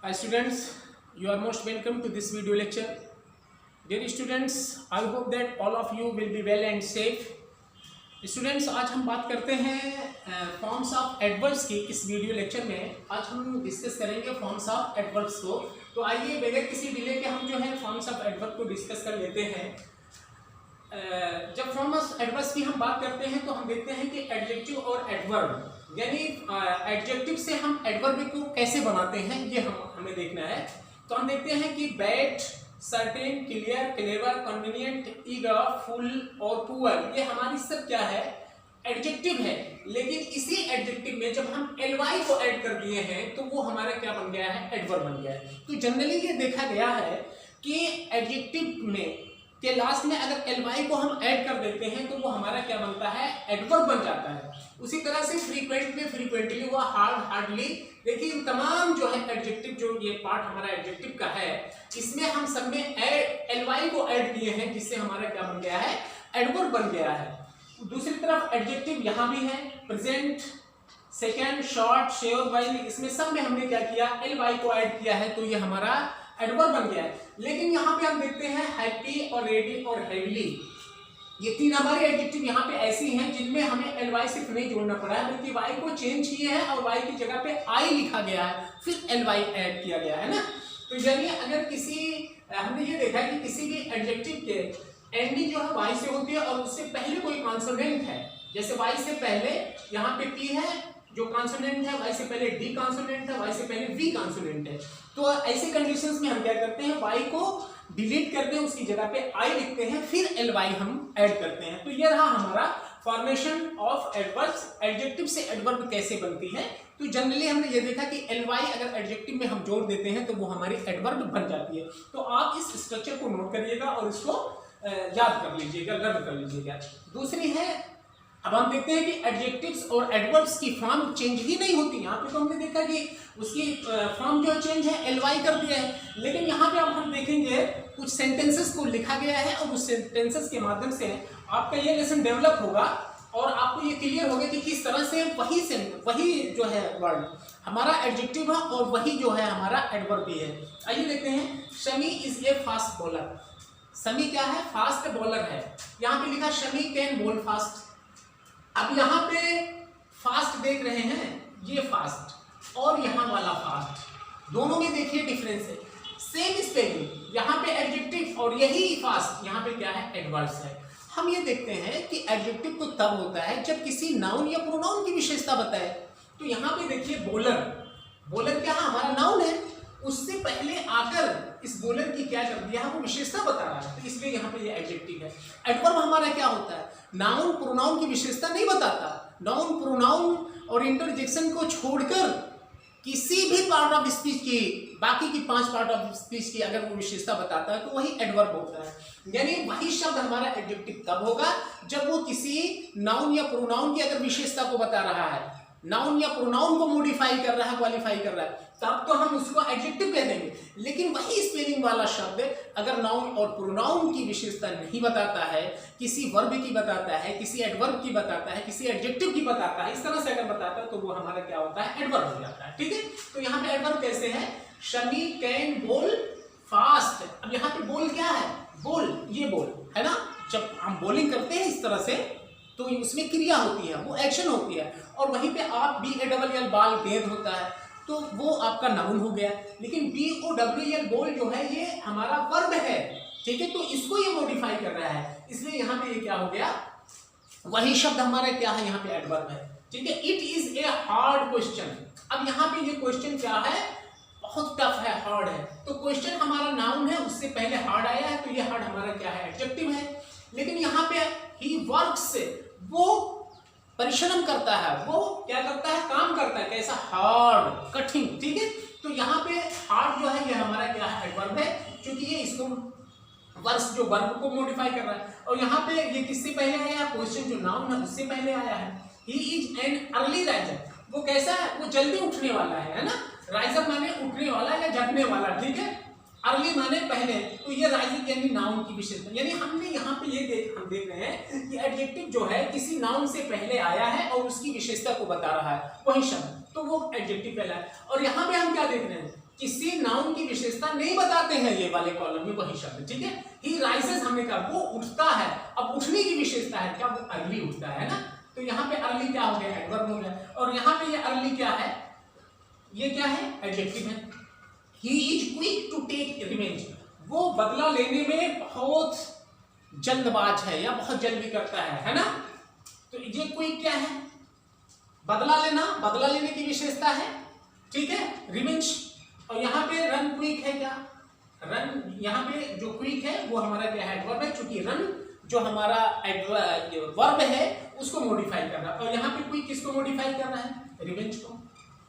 Hi students, you are most welcome to this video lecture. Dear students, I hope that all of you will be well and safe. Students, आज हम बात करते हैं forms of adverbs की। इस video lecture में आज हम डिस्कस करेंगे फॉर्म्स ऑफ एडवर्ब्स को। तो आइए बगैर किसी डिले के हम जो है फॉर्म्स ऑफ एडवर्ब को डिस्कस कर लेते हैं। जब फॉर्म ऑफ एडवर्ब्स की हम बात करते हैं तो हम देखते हैं कि एडजेक्टिव और एडवर्ब, यानी एडजेक्टिव से हम एडवर्ब को कैसे बनाते हैं ये हमें देखना है। तो हम देखते हैं कि bad, certain, clear, clever, convenient, eager, full और पुअर, ये हमारी सब क्या है, एडजेक्टिव है। लेकिन इसी एडजेक्टिव में जब हम एलवाई को ऐड कर दिए हैं तो वो हमारा क्या बन गया है, एडवर्ब बन गया है। तो जनरली ये देखा गया है कि एडजेक्टिव में के लास्ट में अगर एलवाई को हम ऐड कर देते हैं तो वो हमारा क्या बनता है, एडवर्ब बन जाता है। उसी तरह से फ्रीक्वेंट में फ्रीक्वेंटली, वो हार्ड हार्डली, देखिए इन तमाम जो है एडजेक्टिव, जो ये पार्ट हमारा एडजेक्टिव का है, इसमें हम सब में एलवाई को ऐड किए हैं जिससे हमारा क्या बन गया है, एडवर्ब बन गया है। दूसरी तरफ एडजेक्टिव यहाँ भी है, present, second, short, sure, while, इसमें सब में हमने क्या किया, एलवाई को ऐड किया है, तो ये हमारा एडवर्ब बन गया है। लेकिन यहाँ पे हम देखते हैं हैप्पी और रेडी और हेवीली, ये तीन हमारे एडजेक्टिव यहाँ पे ऐसी हैं जिनमें हमें एलवाई सिर्फ नहीं जोड़ना पड़ा है, बल्कि वाई को चेंज किए हैं और वाई की जगह पे आई लिखा गया है, फिर एलवाई ऐड किया गया है ना। तो यानी अगर हमने ये देखा है कि किसी भी एडजेक्टिव के एंडिंग जो है वाई से होती है और उससे पहले कोई कॉन्सोनेंट है, जैसे वाई से पहले यहाँ पे पी है जो कॉन्सोनेंट है, वाई से पहले डी कॉन्सोनेंट है, वाई से पहले वी कॉन्सोनेंट है, तो ऐसे कंडीशंस में हम क्या करते हैं, वाई को डिलीट करते हैं, उसकी जगह पे आई लिखते हैं, फिर एल वाई हम ऐड करते हैं। तो ये रहा हमारा फॉर्मेशन ऑफ एडवर्ब्स, एडजेक्टिव से एडवर्ब कैसे बनती है। तो जनरली हमने ये देखा कि एल वाई अगर एडजेक्टिव में हम जोड़ देते हैं तो वो हमारी एडवर्ब बन जाती है। तो आप इस स्ट्रक्चर को नोट करिएगा और इसको याद कर लीजिएगा, लर्न कर लीजिएगा। दूसरी है, अब हम देखते हैं कि एडजेक्टिव्स और एडवर्ब्स की फॉर्म चेंज ही नहीं होती। यहाँ पे तो हमने देखा कि उसकी फॉर्म जो चेंज है एलवाई कर दिया है, लेकिन यहाँ पे अब हम देखेंगे कुछ सेंटेंसेस को लिखा गया है और उस सेंटेंसेस के माध्यम से आपका ये लेसन डेवलप होगा और आपको ये क्लियर होगा कि किस तरह से वही जो है वर्ड हमारा एडजेक्टिव है और वही जो है हमारा एडवर्ब भी है। आइए देखते हैं, Shami is a fast bowler. Shami क्या है, फास्ट बॉलर है। यहाँ पे लिखा शमी कैन बॉल फास्ट। अब यहाँ पे फास्ट देख रहे हैं, ये फास्ट और यहाँ वाला फास्ट, दोनों में देखिए डिफरेंस है, सेम स्पेलिंग, यहाँ पे एडजेक्टिव और यही फास्ट यहाँ पे क्या है, एडवर्ब्स है। हम ये देखते हैं कि एडजेक्टिव तो तब होता है जब किसी नाउन या प्रोनाउन की विशेषता बताए। तो यहाँ पे देखिए बॉलर, बॉलर क्या है, हमारा नाउन है, उससे पहले आकर इस बॉलर की क्या कर दिया है, वो विशेषता बता रहा है, तो इसलिए यहाँ पे ये एडजेक्टिव है। एडवर्ब हमारा क्या होता है, नाउन प्रोनाउन की विशेषता नहीं बताता, नाउन प्रोनाउन और इंटरजेक्शन को छोड़कर किसी भी पार्ट ऑफ स्पीच की, बाकी की 5 पार्ट ऑफ स्पीच की अगर वो विशेषता बताता है तो वही एडवर्ब होता है। यानी वही शब्द हमारा एडजेक्टिव तब होगा जब वो किसी नाउन या प्रोनाउन की अगर विशेषता को बता रहा है, नाउन या प्रोनाउन को मॉडिफाई कर रहा है, क्वालिफाई कर रहा है, तब तो हम उसको एडजेक्टिव कह देंगे। लेकिन वही स्पेलिंग वाला शब्द अगर नाउन और प्रोनाउन की विशेषता नहीं बताता है, किसी वर्ब की बताता है, किसी एडवर्ब की बताता है, किसी एडजेक्टिव की बताता है, इस तरह से अगर बताता है तो वो हमारा क्या होता है, एडवर्ब हो जाता है। ठीक है, तो यहाँ पे एडवर्ब कैसे है, शमी कैन बोल फास्ट। अब यहाँ पे बोल क्या है, बोल, ये बोल है ना, जब हम बोलिंग करते हैं इस तरह से तो उसमें क्रिया होती है, वो एक्शन होती है, और वहीं पे आप BALL बाल, गेंद होता है, तो वो आपका नाउन हो गया। लेकिन BOWL बोल जो है ये हमारा वर्ब है, ठीक है, तो इसको ये मॉडिफाई कर रहा है, इसलिए यहाँ पे ये क्या हो गया, वही शब्द हमारा क्या है, यहाँ पे एडवर्ब है। ठीक है, it is a hard question. अब यहाँ पे ये क्वेश्चन क्या है, बहुत टफ है, हार्ड है, तो क्वेश्चन हमारा नाउन है, उससे पहले हार्ड आया है, तो ये हार्ड हमारा क्या है, एडजेक्टिव है। लेकिन यहाँ पे ही वर्क्स, वो परिश्रम करता है, वो क्या करता है, काम करता है, कैसा, हार्ड, कठिन। ठीक है, तो यहाँ पे हार्ड जो है ये हमारा क्या है, एडवर्ब है, क्योंकि ये इसको वर्क्स जो वर्ब को मॉडिफाई कर रहा है। और यहाँ पे ये किससे पहले आया, क्वेश्चन जो नाउन है उससे पहले आया है। He is an early riser, वो कैसा है, वो जल्दी उठने वाला है ना, राइजर माने उठने वाला या जगने वाला। ठीक है, अर्ली माने पहले, तो ये राइजिंग यानी नाउन की विशेषता, यानी हमने यहाँ पे हम देख रहे हैं कि एडजेक्टिव जो है किसी नाउन से पहले आया है और उसकी विशेषता को बता रहा है वही शब्द, तो वो एडजेक्टिव कहलाता है। और यहाँ पे हम क्या देख रहे हैं, किसी नाउन की विशेषता नहीं बताते हैं ये वाले कॉलम में वही शब्द, ठीक है। ही राइजेस हमने कहा वो उठता है, अब उठने की विशेषता है क्या, वो अर्ली उठता है ना, तो यहाँ पे अर्ली क्या हो गया, एडवर्ब हो गया। और यहाँ पे ये अर्ली क्या है, ये क्या है, एडजेक्टिव है। He is quick to take revenge, वो बदला लेने में बहुत जल्दबाज है या बहुत जल्दी करता है ना। तो ये क्विक क्या है, बदला लेना, बदला लेने की विशेषता है, ठीक है, रिवेंज। और यहाँ पे रन क्विक है क्या, रन यहाँ पे जो क्विक है वो हमारा क्या है, एडवर्ब है, चूंकि रन जो हमारा वर्ब है उसको मॉडिफाई करना, और यहाँ पे क्विक किसको मॉडिफाई करना है, रिवेंज को,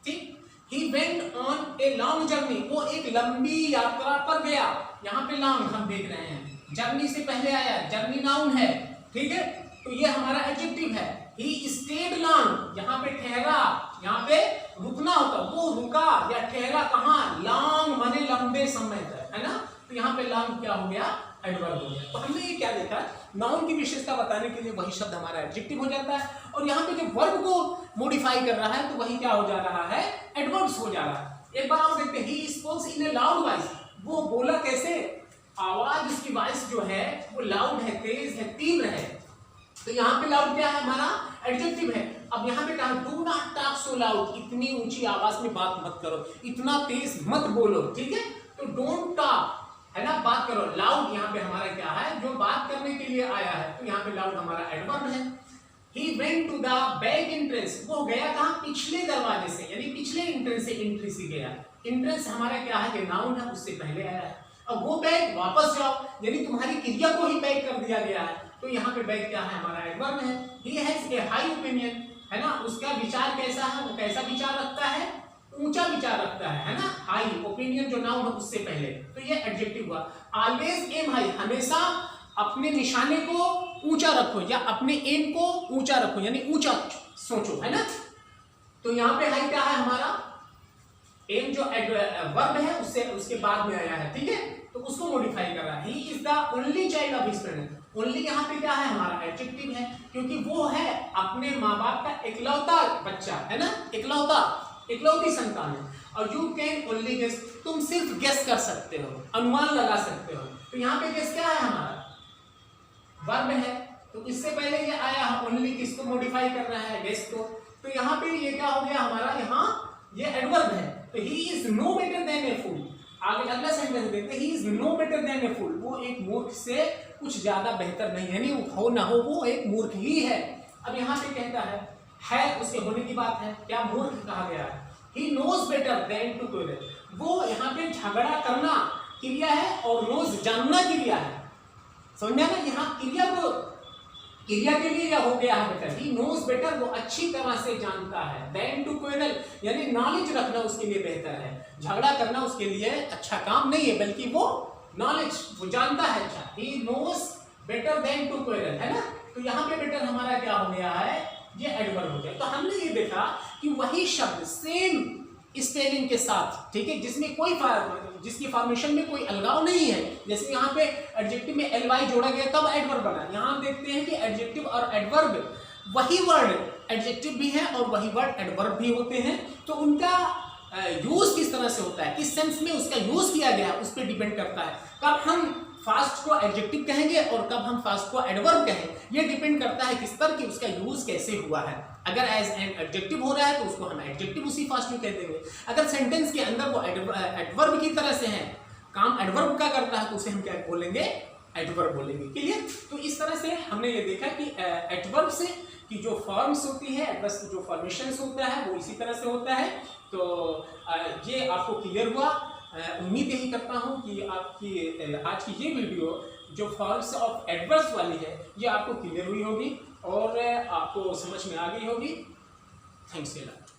ठीक। He went on a long journey, वो एक लंबी यात्रा पर गया। यहाँ पे लॉन्ग हम देख रहे हैं, जर्नी से पहले आया, जर्नी नाउन है, ठीक है, तो ये हमारा एडजेक्टिव है। He stayed long, यहाँ पे ठहरा, यहाँ पे रुकना होता, वो रुका या ठहरा कहाँ, लॉन्ग माने लंबे समय तक, है ना, तो यहाँ पे लॉन्ग क्या हो गया, एडवर्ब हो गया। तो हमने ये क्या देखा, नाउन की विशेषता बताने के लिए वही शब्द हमारा एडजेक्टिव हो जाता है, और यहाँ पे जो वर्ब को मॉडिफाई कर रहा है तो वही क्या हो जा रहा है, एडवर्ब्स हो जा रहा है। एक बार आप देखते हैं, he spokes in a loud voice, वो बोला कैसे, आवाज उसकी वॉइस जो है वो लाउड है, तेज है, तीव्र है, तो यहाँ पे लाउड क्या है, हमारा एडजेक्टिव है। अब यहाँ पे कहा, do not talk so loud, इतनी ऊंची आवाज में बात मत करो, इतना तेज मत बोलो, ठीक है, तो डोंट टॉक, है ना, बात करो। लाउड यहाँ पे हमारा क्या है, जो बात करने के लिए आया है, तो यहाँ पे लाउड हमारा एडवर्ब है। He went to the back entrance, वो गया कहाँ, पिछले दरवाजे से, यानी पिछले एंट्रेंस से एंट्री से गया। एंट्रेंस हमारा क्या है, कि नाउन है, उससे पहले आया है। अब वो बैक, वापस जाओ, यानी तुम्हारी क्रिया को ही बैक कर दिया गया है, तो यहाँ पे बैक क्या है, हमारा एडवर्ब है। He has a high opinion, है ना, उसका विचार कैसा है, वो कैसा विचार रखता है, ऊंचा विचार रखता है ना, हाई ओपिनियन जो नाउन है उससे पहले, तो ये एडजेक्टिव हुआ। ऑलवेज एम हाई, हमेशा अपने निशाने को ऊंचा रखो या अपने एम को ऊंचा रखो, यानी ऊंचा सोचो, है ना, तो यहाँ पे हाई क्या है हमारा, एम जो वर्ब है उससे उसके बाद में आया है, ठीक है, तो उसको मॉडिफाई कर रहा है। He is the only child of his parents, only यहाँ पे क्या है, हमारा एडजेक्टिव है, क्योंकि वो है अपने माँ बाप का इकलौता बच्चा, है ना, इकलौती संतान है। और यू कैन ओनली गेस, तुम सिर्फ गेस कर सकते हो, अनुमान लगा सकते हो, तो यहाँ पे गेस क्या है, हमारा वर्ब है, तो इससे पहले ये आया ओनली, किसको मॉडिफाई कर रहा है, गेस को, तो यहाँ पे ये क्या हो गया हमारा, यहाँ ये एडवर्ब है। तो he is no better than a fool, आगे अगला सेंटेंस देखते हैं, he is no better than a fool, वो एक मूर्ख से कुछ ज्यादा बेहतर नहीं है, यानी हो ना हो वो एक मूर्ख ही है। अब यहाँ पे कहता है उसके होने की बात है, क्या मूर्ख कहा गया है, he knows better than to quarrel, वो यहाँ पे झगड़ा करना क्रिया है और नोज जानना क्रिया है, समझ में ना, यहाँ क्रिया के लिए या हो गया है बेटर, ही नोज बेटर, वो अच्छी तरह से जानता है, देन टू क्वेरल, यानी नॉलेज रखना उसके लिए बेहतर है, झगड़ा करना उसके लिए अच्छा काम नहीं है, बल्कि वो नॉलेज, वो जानता है अच्छा, he knows better than to quarrel, है ना, तो यहाँ पे बेटर हमारा क्या हो गया है, ये एडवर्ब हो गया। तो हमने ये देखा कि वही शब्द सेम स्पेलिंग के साथ, ठीक है, जिसकी फॉर्मेशन में कोई अलगाव नहीं है, जैसे यहाँ पे एडजेक्टिव में ly जोड़ा गया तब एडवर्ब बना, यहाँ हम देखते हैं कि एडजेक्टिव और एडवर्ब वही वर्ड एडजेक्टिव भी है और वही वर्ड एडवर्ब भी होते हैं, तो उनका यूज किस तरह से होता है, किस सेंस में उसका यूज किया गया उस पर डिपेंड करता है। कब हम फास्ट को एडजेक्टिव कहेंगे और कब हम फास्ट को एडवर्ब कहें, ये डिपेंड करता है किस तरह की उसका यूज कैसे हुआ है। अगर एज एन एडजेक्टिव हो रहा है तो उसको हम एडजेक्टिव उसी फास्ट में कह देंगे, अगर सेंटेंस के अंदर वो एडवर्ब की तरह से है, काम एडवर्ब का करता है, तो उसे हम क्या बोलेंगे, एडवर्ब बोलेंगे, क्लियर। तो इस तरह से हमने ये देखा कि एडवर्ब से की जो फॉर्म्स होती है, एडवर्ब की जो फॉर्मेशंस होता है वो इसी तरह से होता है। तो ये आपको क्लियर हुआ, उम्मीद यही करता हूँ कि आपकी आज की ये वीडियो जो फॉर्म्स ऑफ एडवर्ब्स वाली है ये आपको क्लियर हुई होगी और आपको समझ में आ गई होगी। Thanks a lot.